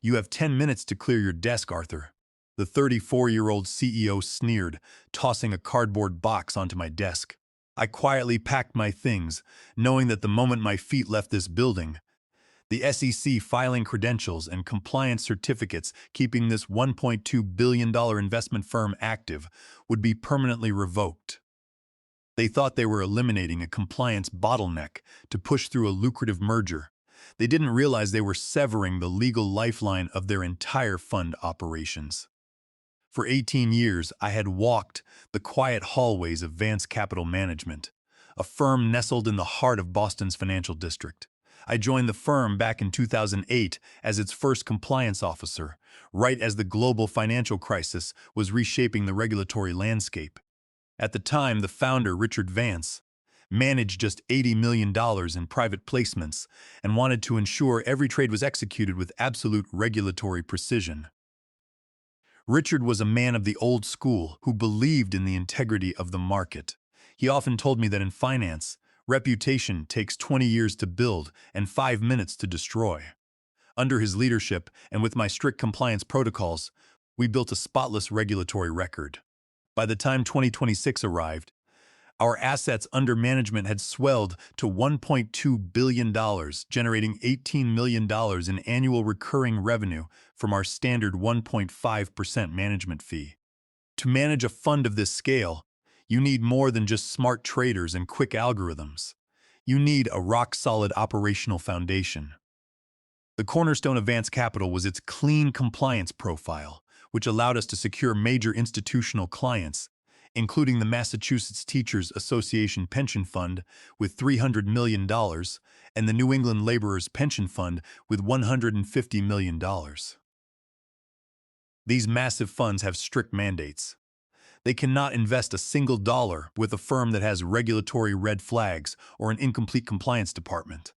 "You have 10 minutes to clear your desk, Arthur." The 34-year-old CEO sneered, tossing a cardboard box onto my desk. I quietly packed my things, knowing that the moment my feet left this building, the SEC filing credentials and compliance certificates keeping this $1.2 billion investment firm active would be permanently revoked. They thought they were eliminating a compliance bottleneck to push through a lucrative merger. They didn't realize they were severing the legal lifeline of their entire fund operations. For 18 years, I had walked the quiet hallways of Vance Capital Management, a firm nestled in the heart of Boston's financial district. I joined the firm back in 2008 as its first compliance officer, right as the global financial crisis was reshaping the regulatory landscape. At the time, the founder, Richard Vance, managed just $80 million in private placements and wanted to ensure every trade was executed with absolute regulatory precision. Richard was a man of the old school who believed in the integrity of the market. He often told me that in finance, reputation takes 20 years to build and 5 minutes to destroy. Under his leadership and with my strict compliance protocols, we built a spotless regulatory record. By the time 2026 arrived, our assets under management had swelled to $1.2 billion, generating $18 million in annual recurring revenue from our standard 1.5% management fee. To manage a fund of this scale, you need more than just smart traders and quick algorithms. You need a rock-solid operational foundation. The cornerstone of Vance Capital was its clean compliance profile, which allowed us to secure major institutional clients, including the Massachusetts Teachers Association Pension Fund with $300 million and the New England Laborers Pension Fund with $150 million. These massive funds have strict mandates. They cannot invest a single dollar with a firm that has regulatory red flags or an incomplete compliance department.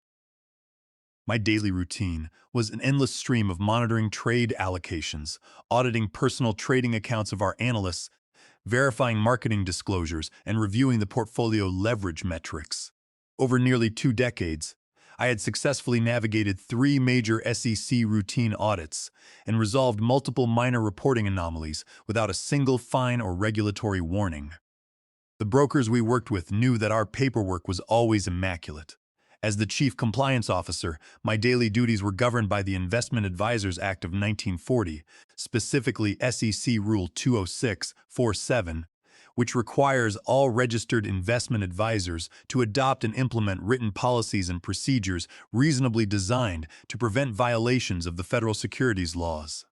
My daily routine was an endless stream of monitoring trade allocations, auditing personal trading accounts of our analysts, verifying marketing disclosures, and reviewing the portfolio leverage metrics. Over nearly 2 decades, I had successfully navigated 3 major SEC routine audits and resolved multiple minor reporting anomalies without a single fine or regulatory warning. The brokers we worked with knew that our paperwork was always immaculate. As the Chief Compliance Officer, my daily duties were governed by the Investment Advisors Act of 1940, specifically SEC Rule 206-47, which requires all registered investment advisors to adopt and implement written policies and procedures reasonably designed to prevent violations of the federal securities laws.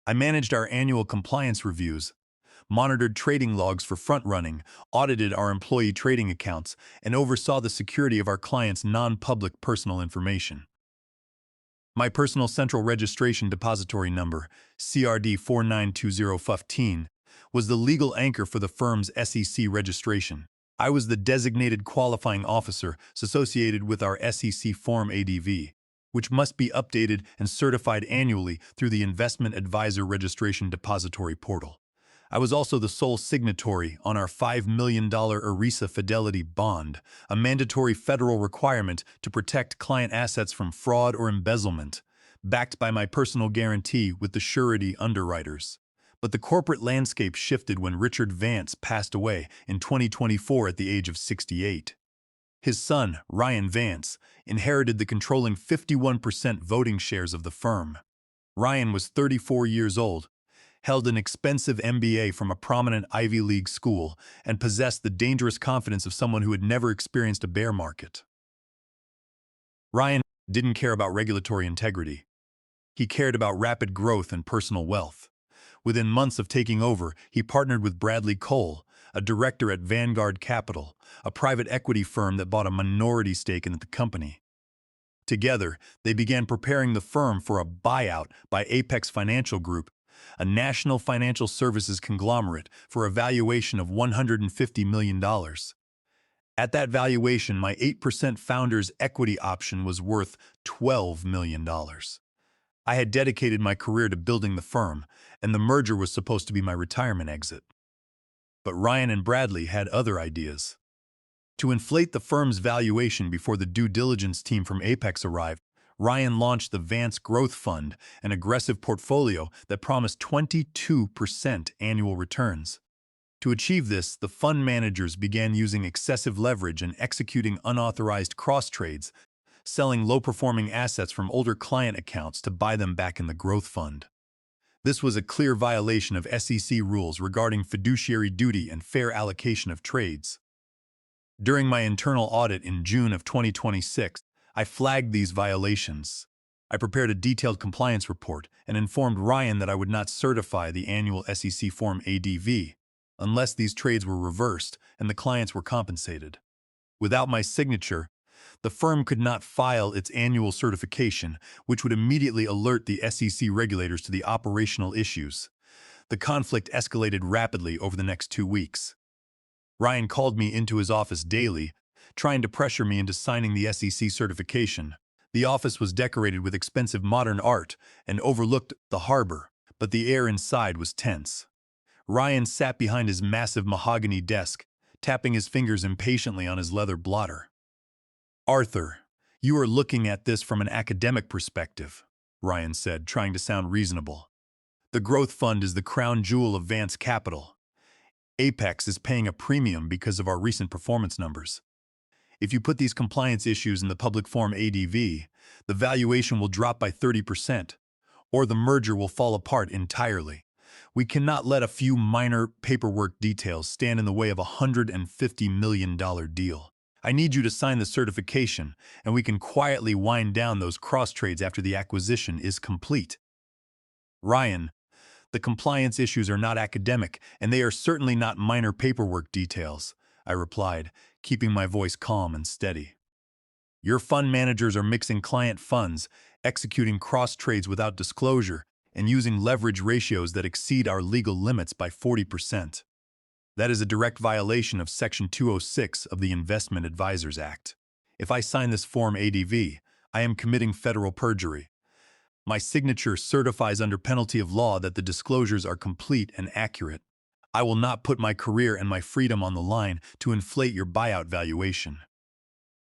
I managed our annual compliance reviews, monitored trading logs for front-running, audited our employee trading accounts, and oversaw the security of our clients' non-public personal information. My personal Central Registration Depository Number, CRD 492015, was the legal anchor for the firm's SEC registration. I was the designated qualifying officer associated with our SEC Form ADV, which must be updated and certified annually through the Investment Advisor Registration Depository portal. I was also the sole signatory on our $5 million ERISA Fidelity Bond, a mandatory federal requirement to protect client assets from fraud or embezzlement, backed by my personal guarantee with the surety underwriters. But the corporate landscape shifted when Richard Vance passed away in 2024 at the age of 68. His son, Ryan Vance, inherited the controlling 51% voting shares of the firm. Ryan was 34 years old, held an expensive MBA from a prominent Ivy League school, and possessed the dangerous confidence of someone who had never experienced a bear market. Ryan didn't care about regulatory integrity. He cared about rapid growth and personal wealth. Within months of taking over, he partnered with Bradley Cole, a director at Vanguard Capital, a private equity firm that bought a minority stake in the company. Together, they began preparing the firm for a buyout by Apex Financial Group, a national financial services conglomerate, for a valuation of $150 million. At that valuation, my 8% founder's equity option was worth $12 million. I had dedicated my career to building the firm, and the merger was supposed to be my retirement exit. But Ryan and Bradley had other ideas. To inflate the firm's valuation before the due diligence team from Apex arrived, Ryan launched the Vance Growth Fund, an aggressive portfolio that promised 22% annual returns. To achieve this, the fund managers began using excessive leverage and executing unauthorized cross-trades, selling low-performing assets from older client accounts to buy them back in the growth fund. This was a clear violation of SEC rules regarding fiduciary duty and fair allocation of trades. During my internal audit in June of 2026, I flagged these violations. I prepared a detailed compliance report and informed Ryan that I would not certify the annual SEC Form ADV unless these trades were reversed and the clients were compensated. Without my signature, the firm could not file its annual certification, which would immediately alert the SEC regulators to the operational issues. The conflict escalated rapidly over the next 2 weeks. Ryan called me into his office daily, trying to pressure me into signing the SEC certification. The office was decorated with expensive modern art and overlooked the harbor, but the air inside was tense. Ryan sat behind his massive mahogany desk, tapping his fingers impatiently on his leather blotter. "Arthur, you are looking at this from an academic perspective," Ryan said, trying to sound reasonable. "The growth fund is the crown jewel of Vance Capital. Apex is paying a premium because of our recent performance numbers. If you put these compliance issues in the public form ADV, the valuation will drop by 30%, or the merger will fall apart entirely. We cannot let a few minor paperwork details stand in the way of a $150 million deal. I need you to sign the certification, and we can quietly wind down those cross-trades after the acquisition is complete." "Ryan, the compliance issues are not academic, and they are certainly not minor paperwork details," I replied, keeping my voice calm and steady. "Your fund managers are mixing client funds, executing cross-trades without disclosure, and using leverage ratios that exceed our legal limits by 40%. That is a direct violation of Section 206 of the Investment Advisors Act. If I sign this Form ADV, I am committing federal perjury. My signature certifies under penalty of law that the disclosures are complete and accurate. I will not put my career and my freedom on the line to inflate your buyout valuation.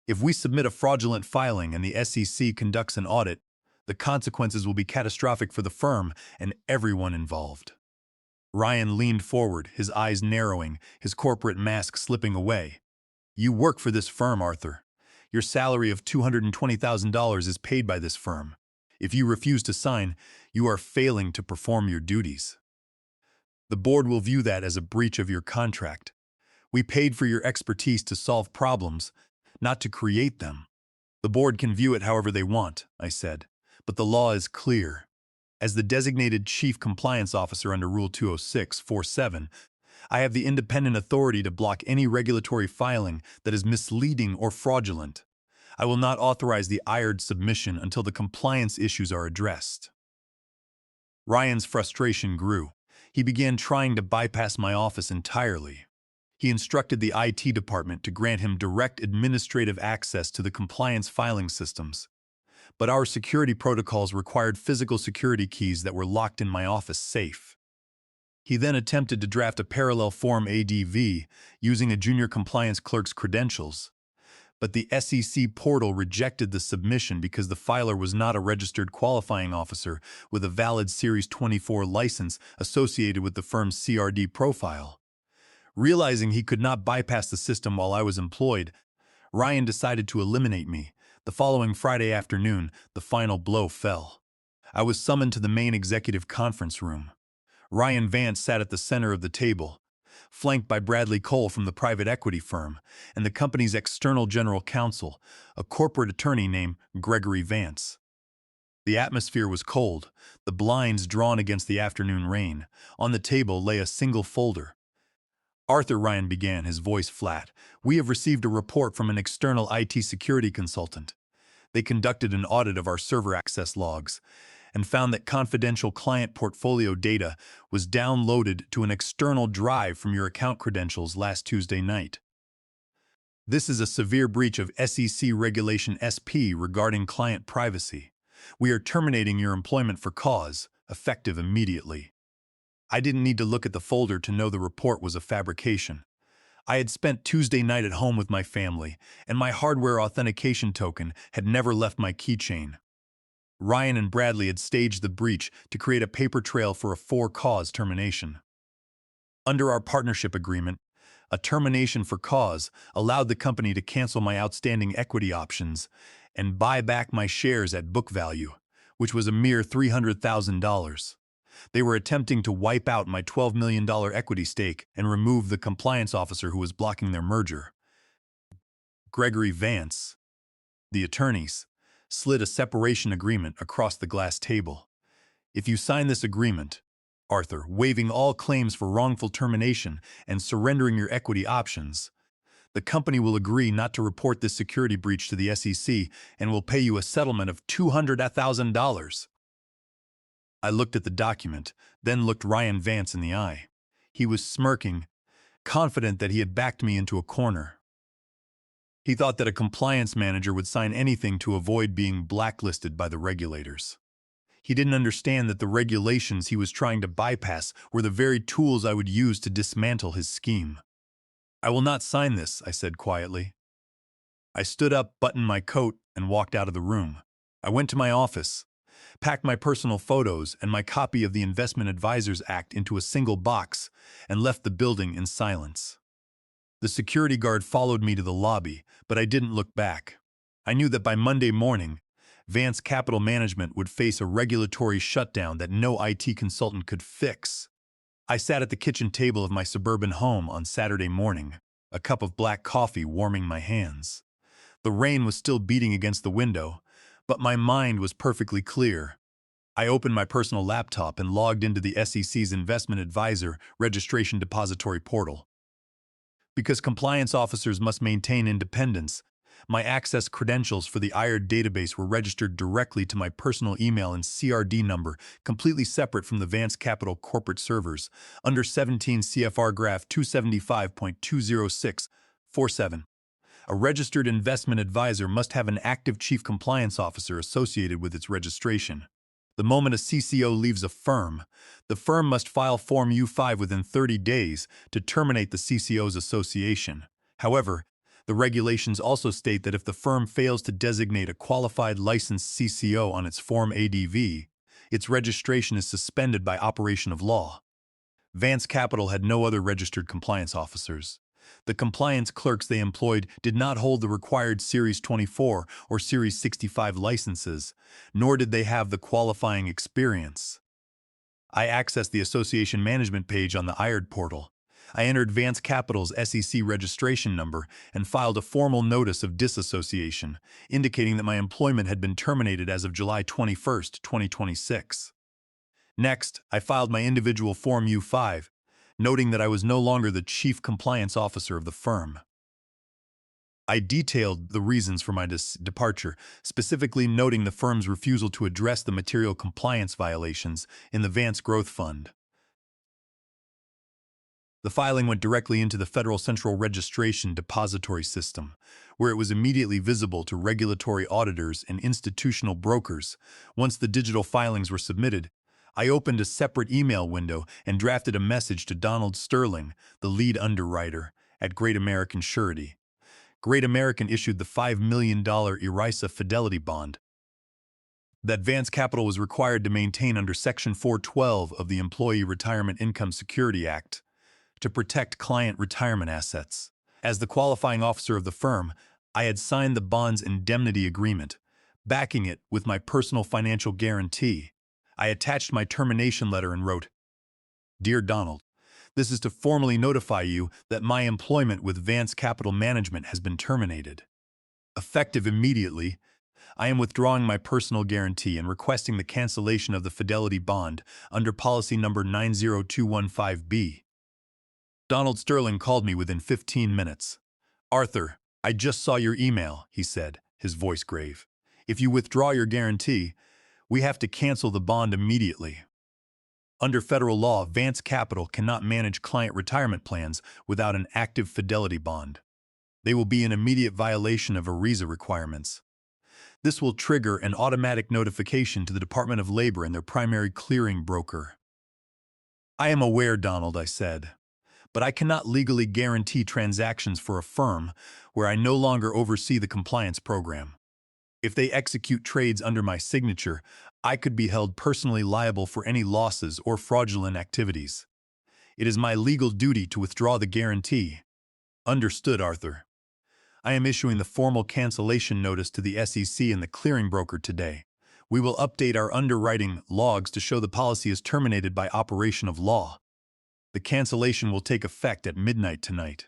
If we submit a fraudulent filing and the SEC conducts an audit, the consequences will be catastrophic for the firm and everyone involved." Ryan leaned forward, his eyes narrowing, his corporate mask slipping away. "You work for this firm, Arthur. Your salary of $220,000 is paid by this firm. If you refuse to sign, you are failing to perform your duties. The board will view that as a breach of your contract. We paid for your expertise to solve problems, not to create them." "The board can view it however they want," I said, "but the law is clear. As the designated Chief Compliance Officer under Rule 206(47), I have the independent authority to block any regulatory filing that is misleading or fraudulent. I will not authorize the IRD submission until the compliance issues are addressed." Ryan's frustration grew. He began trying to bypass my office entirely. He instructed the IT department to grant him direct administrative access to the compliance filing systems. But our security protocols required physical security keys that were locked in my office safe. He then attempted to draft a parallel Form ADV using a junior compliance clerk's credentials. But the SEC portal rejected the submission because the filer was not a registered qualifying officer with a valid Series 24 license associated with the firm's CRD profile. Realizing he could not bypass the system while I was employed, Ryan decided to eliminate me. The following Friday afternoon, the final blow fell. I was summoned to the main executive conference room. Ryan Vance sat at the center of the table, flanked by Bradley Cole from the private equity firm and the company's external general counsel, a corporate attorney named Gregory Vance. The atmosphere was cold, the blinds drawn against the afternoon rain. On the table lay a single folder. "Arthur," Ryan began, his voice flat, "we have received a report from an external IT security consultant. They conducted an audit of our server access logs and found that confidential client portfolio data was downloaded to an external drive from your account credentials last Tuesday night. This is a severe breach of SEC Regulation SP regarding client privacy. We are terminating your employment for cause, effective immediately." I didn't need to look at the folder to know the report was a fabrication. I had spent Tuesday night at home with my family, and my hardware authentication token had never left my keychain. Ryan and Bradley had staged the breach to create a paper trail for a for-cause termination. Under our partnership agreement, a termination for cause allowed the company to cancel my outstanding equity options and buy back my shares at book value, which was a mere $300,000. They were attempting to wipe out my $12 million equity stake and remove the compliance officer who was blocking their merger. Gregory Vance, the attorneys, slid a separation agreement across the glass table. If you sign this agreement, Arthur, waiving all claims for wrongful termination and surrendering your equity options, the company will agree not to report this security breach to the SEC and will pay you a settlement of $200,000. I looked at the document, then looked Ryan Vance in the eye. He was smirking, confident that he had backed me into a corner. He thought that a compliance manager would sign anything to avoid being blacklisted by the regulators. He didn't understand that the regulations he was trying to bypass were the very tools I would use to dismantle his scheme. "I will not sign this," I said quietly. I stood up, buttoned my coat, and walked out of the room. I went to my office, packed my personal photos and my copy of the Investment Advisors Act into a single box, and left the building in silence. The security guard followed me to the lobby, but I didn't look back. I knew that by Monday morning, Vance Capital Management would face a regulatory shutdown that no IT consultant could fix. I sat at the kitchen table of my suburban home on Saturday morning, a cup of black coffee warming my hands. The rain was still beating against the window, but my mind was perfectly clear. I opened my personal laptop and logged into the SEC's Investment Advisor Registration Depository portal. Because compliance officers must maintain independence, my access credentials for the IRD database were registered directly to my personal email and CRD number, completely separate from the Vance Capital corporate servers, under 17 CFR Graph 275.20647. A registered investment advisor must have an active chief compliance officer associated with its registration. The moment a CCO leaves a firm, the firm must file Form U-5 within 30 days to terminate the CCO's association. However, the regulations also state that if the firm fails to designate a qualified licensed CCO on its Form ADV, its registration is suspended by operation of law. Vance Capital had no other registered compliance officers. The compliance clerks they employed did not hold the required Series 24 or Series 65 licenses, nor did they have the qualifying experience. I accessed the association management page on the IRD portal. I entered Vance Capital's SEC registration number and filed a formal notice of disassociation, indicating that my employment had been terminated as of July 21, 2026. Next, I filed my individual Form U-5, noting that I was no longer the chief compliance officer of the firm. I detailed the reasons for my departure, specifically noting the firm's refusal to address the material compliance violations in the Vance Growth Fund. The filing went directly into the Federal Central Registration Depository System, where it was immediately visible to regulatory auditors and institutional brokers. Once the digital filings were submitted, I opened a separate email window and drafted a message to Donald Sterling, the lead underwriter at Great American Surety. Great American issued the $5 million ERISA fidelity bond that Vance Capital was required to maintain under Section 412 of the Employee Retirement Income Security Act to protect client retirement assets. As the qualifying officer of the firm, I had signed the bond's indemnity agreement, backing it with my personal financial guarantee. I attached my termination letter and wrote, "Dear Donald, this is to formally notify you that my employment with Vance Capital Management has been terminated. Effective immediately, I am withdrawing my personal guarantee and requesting the cancellation of the fidelity bond under policy number 90215B. Donald Sterling called me within 15 minutes. "Arthur, I just saw your email," he said, his voice grave. "If you withdraw your guarantee, we have to cancel the bond immediately." Under federal law, Vance Capital cannot manage client retirement plans without an active fidelity bond. They will be in immediate violation of ERISA requirements. This will trigger an automatic notification to the Department of Labor and their primary clearing broker. "I am aware, Donald," I said, "but I cannot legally guarantee transactions for a firm where I no longer oversee the compliance program." If they execute trades under my signature, I could be held personally liable for any losses or fraudulent activities. It is my legal duty to withdraw the guarantee. Understood, Arthur. I am issuing the formal cancellation notice to the SEC and the clearing broker today. We will update our underwriting logs to show the policy is terminated by operation of law. The cancellation will take effect at midnight tonight.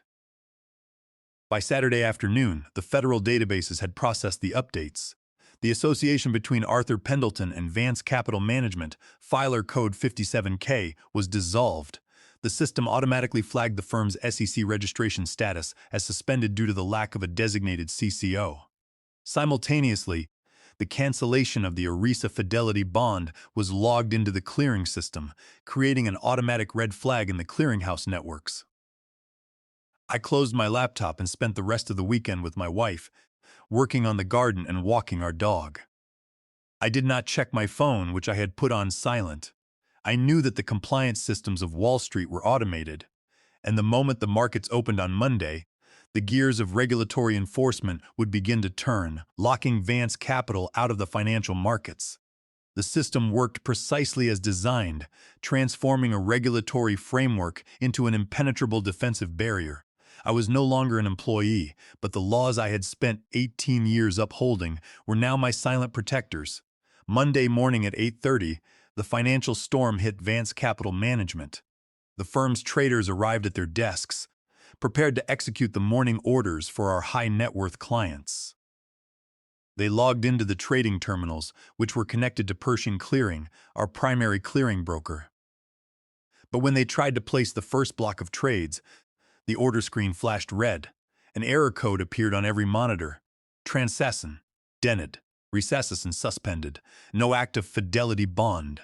By Saturday afternoon, the federal databases had processed the updates. The association between Arthur Pendleton and Vance Capital Management, filer code 57K, was dissolved. The system automatically flagged the firm's SEC registration status as suspended due to the lack of a designated CCO. Simultaneously, the cancellation of the ERISA Fidelity bond was logged into the clearing system, creating an automatic red flag in the clearinghouse networks. I closed my laptop and spent the rest of the weekend with my wife, working on the garden and walking our dog. I did not check my phone, which I had put on silent. I knew that the compliance systems of Wall Street were automated, and the moment the markets opened on Monday, the gears of regulatory enforcement would begin to turn, locking Vance Capital out of the financial markets. The system worked precisely as designed, transforming a regulatory framework into an impenetrable defensive barrier. I was no longer an employee, but the laws I had spent 18 years upholding were now my silent protectors. Monday morning at 8:30, the financial storm hit Vance Capital Management. The firm's traders arrived at their desks, prepared to execute the morning orders for our high-net-worth clients. They logged into the trading terminals, which were connected to Pershing Clearing, our primary clearing broker. But when they tried to place the first block of trades, the order screen flashed red. An error code appeared on every monitor. Transacción, dened, recesses and suspended. No active Fidelity bond.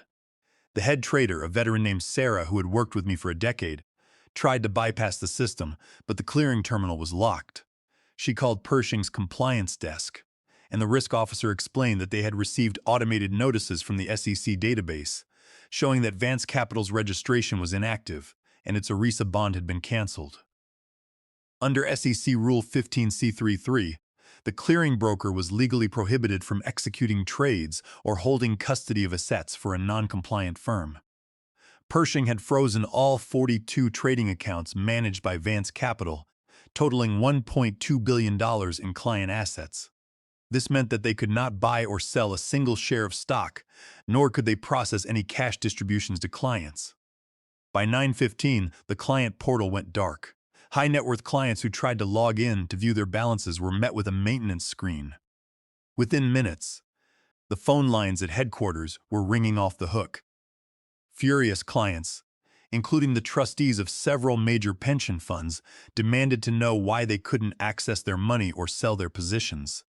The head trader, a veteran named Sarah who had worked with me for a decade, tried to bypass the system, but the clearing terminal was locked. She called Pershing's compliance desk, and the risk officer explained that they had received automated notices from the SEC database, showing that Vance Capital's registration was inactive and its ERISA bond had been canceled. Under SEC Rule 15C33, the clearing broker was legally prohibited from executing trades or holding custody of assets for a non-compliant firm. Pershing had frozen all 42 trading accounts managed by Vance Capital, totaling $1.2 billion in client assets. This meant that they could not buy or sell a single share of stock, nor could they process any cash distributions to clients. By 9:15, the client portal went dark. High-net-worth clients who tried to log in to view their balances were met with a maintenance screen. Within minutes, the phone lines at headquarters were ringing off the hook. Furious clients, including the trustees of several major pension funds, demanded to know why they couldn't access their money or sell their positions.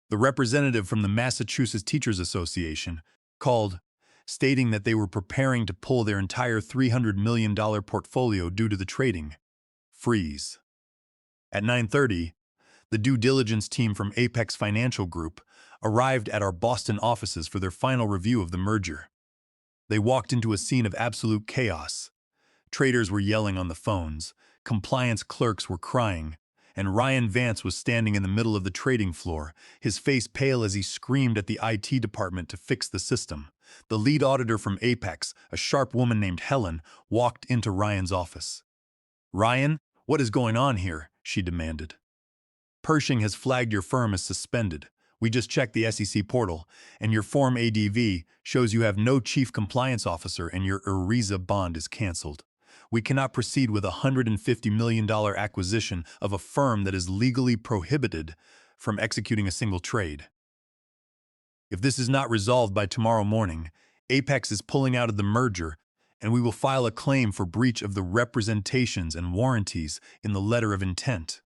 The representative from the Massachusetts Teachers Association called, stating that they were preparing to pull their entire $300 million portfolio due to the trading freeze. At 9:30, the due diligence team from Apex Financial Group arrived at our Boston offices for their final review of the merger. They walked into a scene of absolute chaos. Traders were yelling on the phones, compliance clerks were crying, and Ryan Vance was standing in the middle of the trading floor, his face pale as he screamed at the IT department to fix the system. The lead auditor from Apex, a sharp woman named Helen, walked into Ryan's office. "Ryan, what is going on here?" she demanded. "Pershing has flagged your firm as suspended. We just checked the SEC portal, and your Form ADV shows you have no chief compliance officer and your ERISA bond is canceled. We cannot proceed with a $150 million acquisition of a firm that is legally prohibited from executing a single trade. If this is not resolved by tomorrow morning, Apex is pulling out of the merger, and we will file a claim for breach of the representations and warranties in the letter of intent.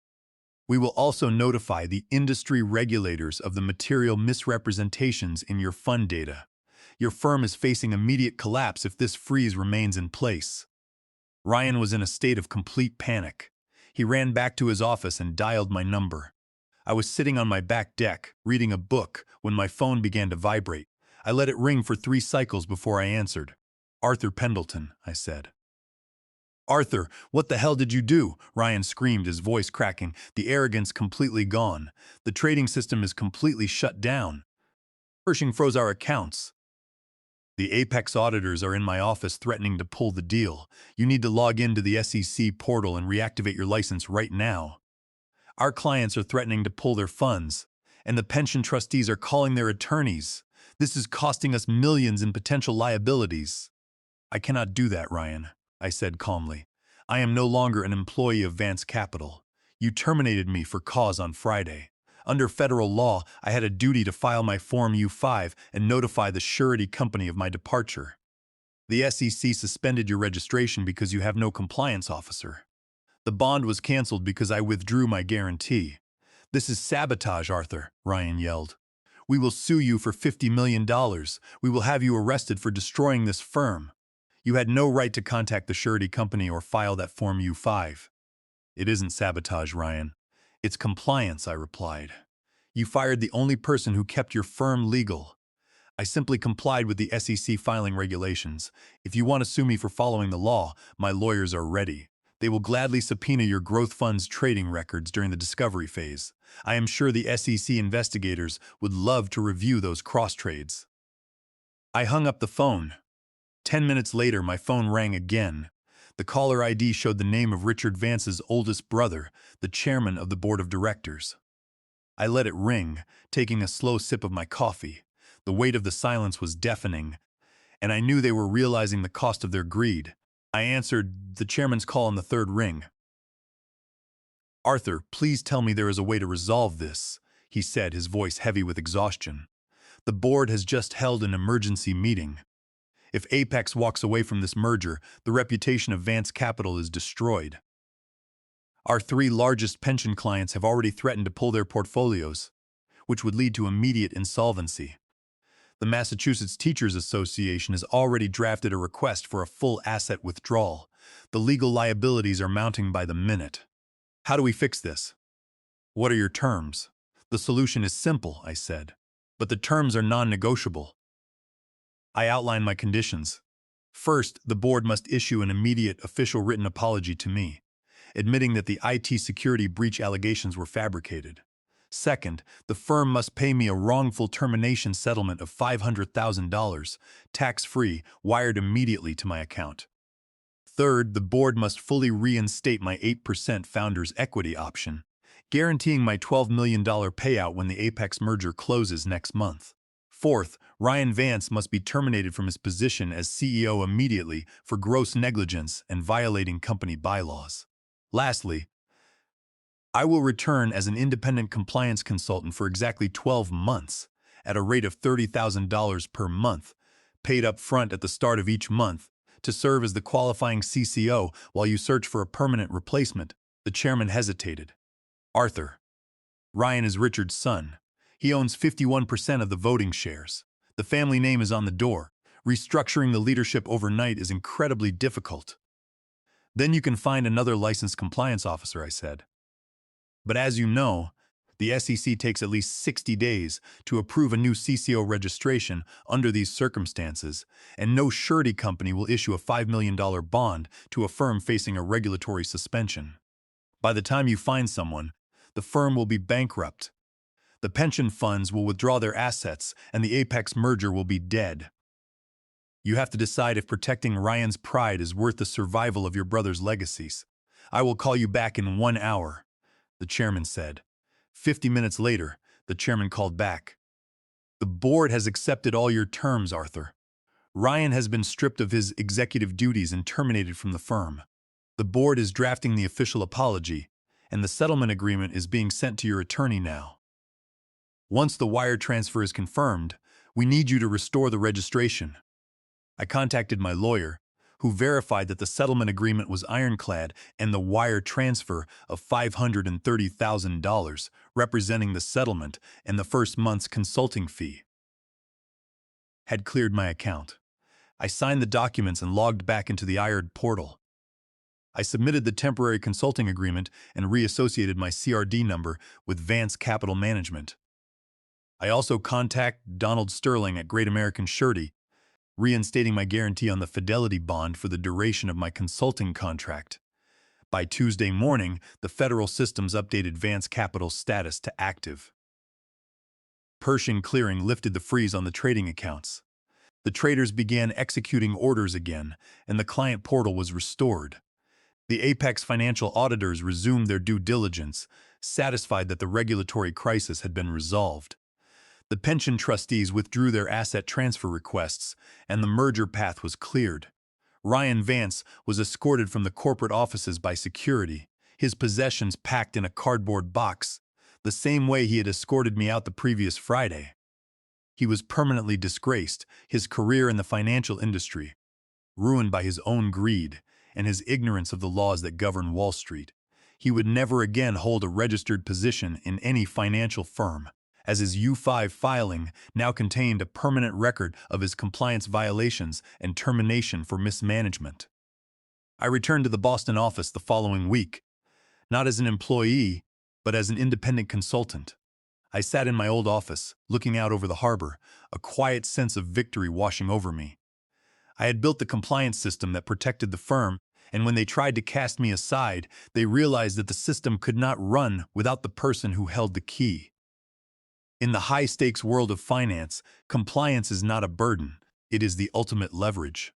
We will also notify the industry regulators of the material misrepresentations in your fund data. Your firm is facing immediate collapse if this freeze remains in place." Ryan was in a state of complete panic. He ran back to his office and dialed my number. I was sitting on my back deck, reading a book, when my phone began to vibrate. I let it ring for 3 cycles before I answered. "Arthur Pendleton," I said. Arthur, what the hell did you do? Ryan screamed, his voice cracking, the arrogance completely gone. The trading system is completely shut down. Pershing froze our accounts. The Apex auditors are in my office threatening to pull the deal. You need to log into the SEC portal and reactivate your license right now. Our clients are threatening to pull their funds, and the pension trustees are calling their attorneys. This is costing us millions in potential liabilities. I cannot do that, Ryan, I said calmly. I am no longer an employee of Vance Capital. You terminated me for cause on Friday. Under federal law, I had a duty to file my Form U-5 and notify the surety company of my departure. The SEC suspended your registration because you have no compliance officer. The bond was canceled because I withdrew my guarantee. This is sabotage, Arthur, Ryan yelled. We will sue you for $50 million. We will have you arrested for destroying this firm. You had no right to contact the surety company or file that Form U-5. It isn't sabotage, Ryan. It's compliance, I replied. You fired the only person who kept your firm legal. I simply complied with the SEC filing regulations. If you want to sue me for following the law, my lawyers are ready. They will gladly subpoena your growth fund's trading records during the discovery phase. I am sure the SEC investigators would love to review those cross-trades. I hung up the phone. 10 minutes later, my phone rang again. The caller ID showed the name of Richard Vance's oldest brother, the chairman of the board of directors. I let it ring, taking a slow sip of my coffee. The weight of the silence was deafening, and I knew they were realizing the cost of their greed. I answered the chairman's call on the third ring. Arthur, please tell me there is a way to resolve this, he said, his voice heavy with exhaustion. The board has just held an emergency meeting. If Apex walks away from this merger, the reputation of Vance Capital is destroyed. Our three largest pension clients have already threatened to pull their portfolios, which would lead to immediate insolvency. The Massachusetts Teachers Association has already drafted a request for a full asset withdrawal. The legal liabilities are mounting by the minute. How do we fix this? What are your terms? The solution is simple, I said, but the terms are non-negotiable. I outlined my conditions. First, the board must issue an immediate official written apology to me, admitting that the IT security breach allegations were fabricated. Second, the firm must pay me a wrongful termination settlement of $500,000, tax-free, wired immediately to my account. Third, the board must fully reinstate my 8% founder's equity option, guaranteeing my $12 million payout when the Apex merger closes next month. Fourth, Ryan Vance must be terminated from his position as CEO immediately for gross negligence and violating company bylaws. Lastly, I will return as an independent compliance consultant for exactly 12 months at a rate of $30,000 per month, paid up front at the start of each month, to serve as the qualifying CCO while you search for a permanent replacement. The chairman hesitated. Arthur. Ryan is Richard's son. He owns 51% of the voting shares. The family name is on the door. Restructuring the leadership overnight is incredibly difficult. Then you can find another licensed compliance officer, I said. But as you know, the SEC takes at least 60 days to approve a new CCO registration under these circumstances, and no surety company will issue a $5 million bond to a firm facing a regulatory suspension. By the time you find someone, the firm will be bankrupt. The pension funds will withdraw their assets, and the Apex merger will be dead. You have to decide if protecting Ryan's pride is worth the survival of your brother's legacies. I will call you back in 1 hour, the chairman said. 50 minutes later, the chairman called back. The board has accepted all your terms, Arthur. Ryan has been stripped of his executive duties and terminated from the firm. The board is drafting the official apology, and the settlement agreement is being sent to your attorney now. Once the wire transfer is confirmed, we need you to restore the registration. I contacted my lawyer, who verified that the settlement agreement was ironclad and the wire transfer of $530,000, representing the settlement and the first month's consulting fee, had cleared my account. I signed the documents and logged back into the IRD portal. I submitted the temporary consulting agreement and reassociated my CRD number with Vance Capital Management. I also contacted Donald Sterling at Great American Surety reinstating my guarantee on the fidelity bond for the duration of my consulting contract. By Tuesday morning, the federal systems updated Vance Capital's status to active. Pershing Clearing lifted the freeze on the trading accounts. The traders began executing orders again, and the client portal was restored. The Apex financial auditors resumed their due diligence, satisfied that the regulatory crisis had been resolved. The pension trustees withdrew their asset transfer requests, and the merger path was cleared. Ryan Vance was escorted from the corporate offices by security, his possessions packed in a cardboard box, the same way he had escorted me out the previous Friday. He was permanently disgraced, his career in the financial industry ruined by his own greed and his ignorance of the laws that govern Wall Street. He would never again hold a registered position in any financial firm, as his U-5 filing now contained a permanent record of his compliance violations and termination for mismanagement. I returned to the Boston office the following week, not as an employee, but as an independent consultant. I sat in my old office, looking out over the harbor, a quiet sense of victory washing over me. I had built the compliance system that protected the firm, and when they tried to cast me aside, they realized that the system could not run without the person who held the key. In the high-stakes world of finance, compliance is not a burden, it is the ultimate leverage.